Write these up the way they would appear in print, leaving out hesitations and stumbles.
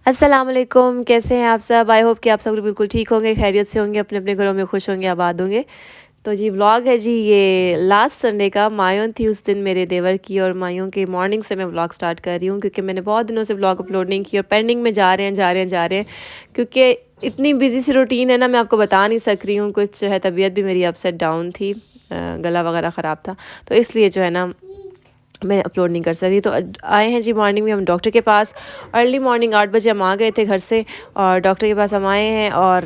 अस्सलाम वालेकुम, कैसे हैं आप सब? आई होप कि आप सब लोग बिल्कुल ठीक होंगे, खैरियत से होंगे, अपने-अपने घरों में खुश होंगे, आबाद होंगे। तो जी व्लॉग है जी ये लास्ट संडे का, मायून थी उस दिन मेरे देवर की और मायून की मॉर्निंग से मैं व्लॉग स्टार्ट कर रही हूँ क्योंकि मैंने बहुत दिनों से व्लॉग अपलोड नहीं की और पेंडिंग में जा रहे हैं, जा रहे हैं, जा रहे हैं क्योंकि इतनी बिज़ी सी रूटीन है ना, मैं आपको बता नहीं सक रही हूँ। कुछ जो है तबीयत भी मेरी अपसेट डाउन थी, गला वगैरह ख़राब था, तो इसलिए जो है ना मैं अपलोड नहीं कर सकी। तो आए हैं जी मॉर्निंग में हम डॉक्टर के पास। अर्ली मॉर्निंग 8 बजे हम आ गए थे घर से और डॉक्टर के पास हम आए हैं। और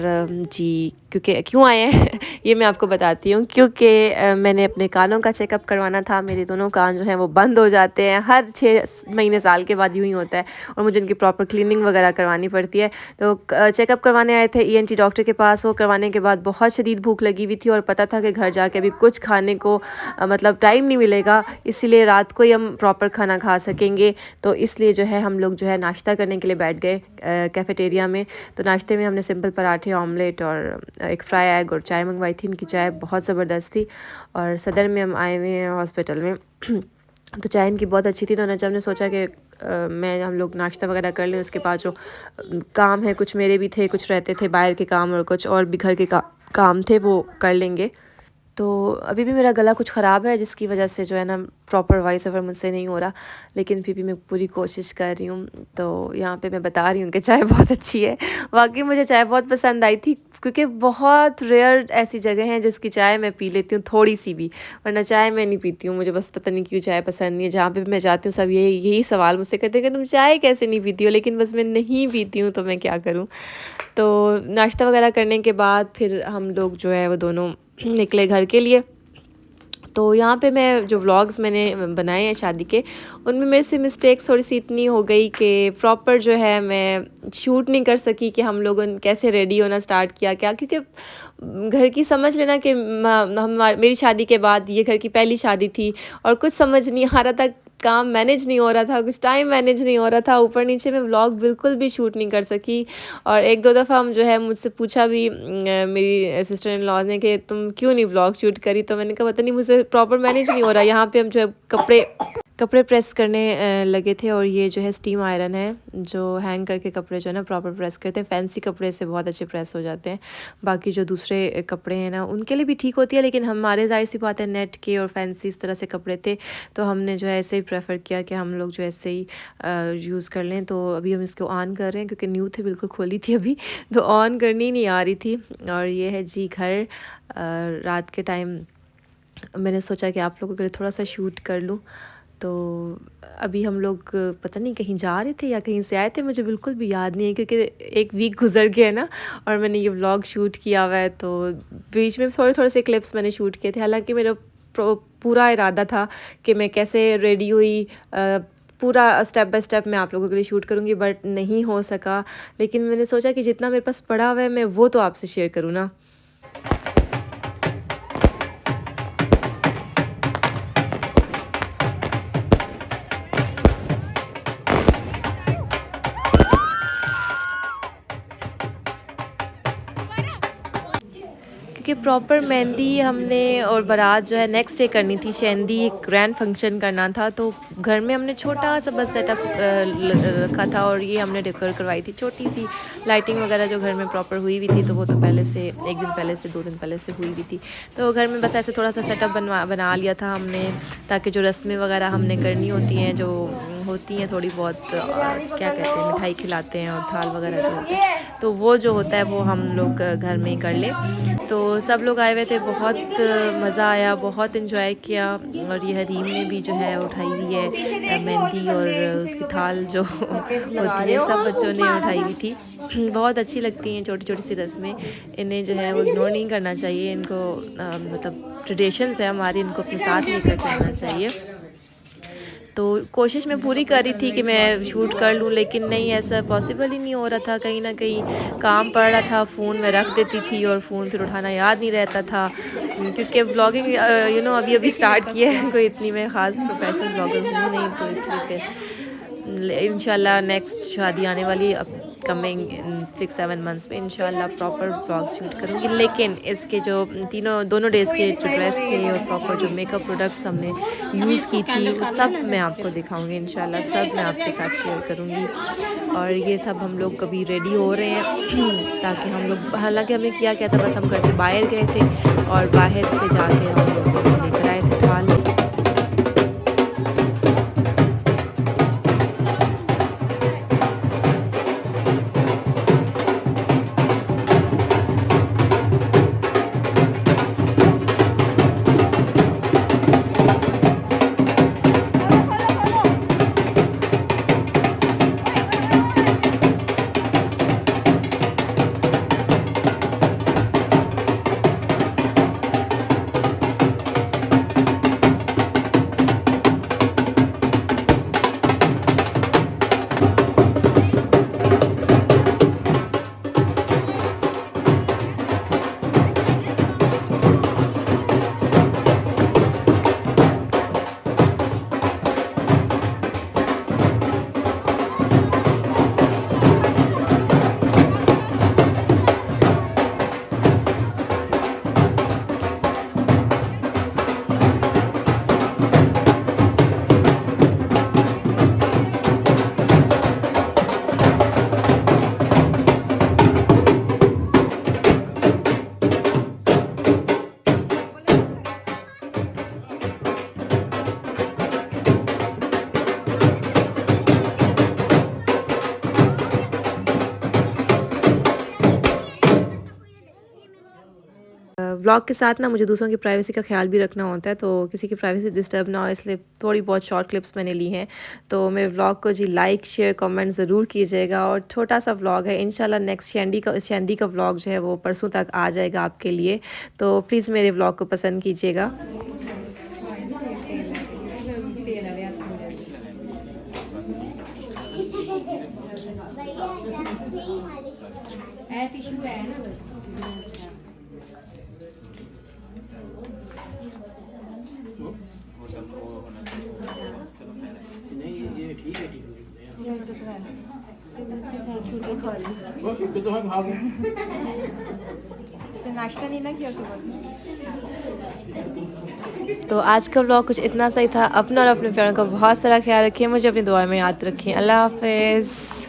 जी क्योंकि क्यों आए हैं ये मैं आपको बताती हूँ। क्योंकि मैंने अपने कानों का चेकअप करवाना था। मेरे दोनों कान जो हैं वो बंद हो जाते हैं हर 6 महीने साल के बाद, यूँ ही होता है, और मुझे इनकी प्रॉपर क्लीनिंग वगैरह करवानी पड़ती है। तो चेकअप करवाने आए थे ईएनटी डॉक्टर के पास। वो करवाने के बाद बहुत शदीद भूख लगी हुई थी और पता था कि घर जाके अभी कुछ खाने को मतलब टाइम नहीं मिलेगा, इसीलिए रात को ही हम प्रॉपर खाना खा सकेंगे। तो इसलिए जो है हम लोग जो है नाश्ता करने के लिए बैठ गए कैफ़ेटेरिया में। तो नाश्ते में हमने सिंपल पराठे, ऑमलेट और एक फ्राई एग और चाय मंगवाई थी। इनकी चाय बहुत ज़बरदस्त थी। और सदर में हम आए हुए हैं हॉस्पिटल में तो चाय इनकी बहुत अच्छी थी। तो जब हमने सोचा कि मैं हम लोग नाश्ता वगैरह कर लें, उसके बाद जो काम है, कुछ मेरे भी थे, कुछ रहते थे बाहर के काम और कुछ और भी घर के काम थे, वो कर लेंगे। तो अभी भी मेरा गला कुछ ख़राब है जिसकी वजह से जो है ना प्रॉपर वॉइस ओवर मुझसे नहीं हो रहा, लेकिन फिर भी मैं पूरी कोशिश कर रही हूँ। तो यहाँ पे मैं बता रही हूँ कि चाय बहुत अच्छी है। वाकई मुझे चाय बहुत पसंद आई थी क्योंकि बहुत रेयर ऐसी जगह हैं जिसकी चाय मैं पी लेती हूँ थोड़ी सी भी, वरना चाय मैं नहीं पीती हूँ। मुझे बस पता नहीं क्यों चाय पसंद नहीं है। जहाँ पे भी मैं जाती हूँ सब यही सवाल मुझसे करते हैं कि तुम चाय कैसे नहीं पीती हो, लेकिन बस मैं नहीं पीती हूँ तो मैं क्या करूँ। तो नाश्ता वगैरह करने के बाद फिर हम लोग जो है वो दोनों निकले घर के लिए। तो यहाँ पे मैं जो व्लॉग्स मैंने बनाए हैं शादी के, उनमें मेरे से मिस्टेक्स थोड़ी सी इतनी हो गई कि प्रॉपर जो है मैं शूट नहीं कर सकी कि हम लोगों ने कैसे रेडी होना स्टार्ट किया क्या, क्योंकि घर की समझ लेना कि मेरी शादी के बाद ये घर की पहली शादी थी और कुछ समझ नहीं आ रहा था, काम मैनेज नहीं हो रहा था, कुछ टाइम मैनेज नहीं हो रहा था, ऊपर नीचे मैं व्लॉग बिल्कुल भी शूट नहीं कर सकी। और एक दो दफ़ा हम जो है मुझसे पूछा भी मेरी सिस्टर इन लॉ ने कि तुम क्यों नहीं व्लॉग शूट करी, तो मैंने कहा पता नहीं मुझसे प्रॉपर मैनेज नहीं हो रहा। यहाँ पे हम जो है कपड़े प्रेस करने लगे थे और ये जो है स्टीम आयरन है जो हैंग करके कपड़े जो है ना प्रॉपर प्रेस करते हैं। फैंसी कपड़े से बहुत अच्छे प्रेस हो जाते हैं, बाकी जो दूसरे कपड़े हैं ना उनके लिए भी ठीक होती है, लेकिन हमारे ज़ाहिर सी बात है नेट के और फैंसी इस तरह से कपड़े थे, तो हमने जो है ऐसे ही प्रेफर किया कि हम लोग जो ऐसे ही यूज़ कर लें। तो अभी हम इसको ऑन कर रहे हैं क्योंकि न्यू थे, बिल्कुल खोली थी अभी, तो ऑन करनी नहीं आ रही थी। और ये है जी घर। रात के टाइम मैंने सोचा कि आप लोगों के लिए थोड़ा सा शूट कर लूँ। तो अभी हम लोग पता नहीं कहीं जा रहे थे या कहीं से आए थे, मुझे बिल्कुल भी याद नहीं है क्योंकि एक वीक गुजर गया है ना और मैंने ये व्लॉग शूट किया हुआ है। तो बीच में थोड़े थोड़े से क्लिप्स मैंने शूट किए थे, हालांकि मेरा पूरा इरादा था कि मैं कैसे रेडी हुई पूरा स्टेप बाय स्टेप मैं आप लोगों के लिए शूट करूँगी, बट नहीं हो सका। लेकिन मैंने सोचा कि जितना मेरे पास पड़ा हुआ है मैं वो तो आपसे शेयर करूँ ना। क्योंकि प्रॉपर मेहंदी हमने और बारात जो है नेक्स्ट डे करनी थी, शहंदी एक ग्रैंड फंक्शन करना था, तो घर में हमने छोटा सा बस सेटअप रखा था और ये हमने डेकोर करवाई थी छोटी सी लाइटिंग वगैरह जो घर में प्रॉपर हुई हुई थी। तो वो तो पहले से एक दिन पहले से 2 दिन पहले से हुई हुई थी, तो घर में बस ऐसे थोड़ा सा सेटअप बना लिया था हमने, ताकि जो रस्में वगैरह हमने करनी होती हैं जो होती हैं थोड़ी बहुत, क्या कहते हैं, मिठाई खिलाते हैं और थाल वगैरह जो होता है, तो वो जो होता है वो हम लोग घर में ही कर लें। तो सब लोग आए हुए थे, बहुत मज़ा आया, बहुत इन्जॉय किया। और ये हरीम ने भी जो है उठाई हुई है मेहंदी और उसकी थाल जो होती है, सब बच्चों ने उठाई हुई थी। बहुत अच्छी लगती हैं छोटी छोटी सी रस्में, इन्हें जो है वो इग्नोर नहीं करना चाहिए, इनको मतलब ट्रेडिशंस है हमारी, इनको अपने साथ लेकर चलना चाहिए। तो कोशिश मैं पूरी कर रही थी कि मैं शूट कर लूँ, लेकिन नहीं, ऐसा पॉसिबल ही नहीं हो रहा था। कहीं ना कहीं काम पड़ रहा था, फ़ोन में रख देती थी और फ़ोन फिर उठाना याद नहीं रहता था, क्योंकि ब्लॉगिंग अभी अभी स्टार्ट किया है, कोई इतनी मैं ख़ास प्रोफेशनल ब्लॉगर हूँ नहीं, तो इसलिए फिर इंशाल्लाह नेक्स्ट शादी आने वाली, अब कमिंग इन 6-7 मंथ्स में इंशाल्लाह प्रॉपर व्लॉग शूट करूँगी। लेकिन इसके जो दोनों डेज़ के जो ड्रेस थे और प्रॉपर जो मेकअप प्रोडक्ट्स हमने यूज़ की थी वो सब मैं आपको दिखाऊँगी इंशाल्लाह, सब मैं आपके साथ शेयर करूँगी। और ये सब हम लोग कभी रेडी हो रहे हैं ताकि हम लोग, हालांकि हमने किया क्या था, बस हम घर से बाहर गए थे और बाहर से जाके हम लोग लेकर आए थे थाल। व्लॉग के साथ ना मुझे दूसरों की प्राइवेसी का ख्याल भी रखना होता है, तो किसी की प्राइवेसी डिस्टर्ब ना हो इसलिए थोड़ी बहुत शॉर्ट क्लिप्स मैंने ली हैं। तो मेरे व्लॉग को जी लाइक शेयर कमेंट ज़रूर कीजिएगा। और छोटा सा व्लॉग है, इंशाल्लाह नेक्स्ट शैंडी का व्लॉग जो है वो परसों तक आ जाएगा आपके लिए, तो प्लीज़ मेरे व्लॉग को पसंद कीजिएगा। नाश्ता नहीं ना किया सुबह से। तो आज का व्लॉग कुछ इतना सही था। अपना और अपने प्यारों का बहुत सारा ख्याल रखिए, मुझे अपनी दुआ में याद रखें। अल्लाह हाफ़िज़।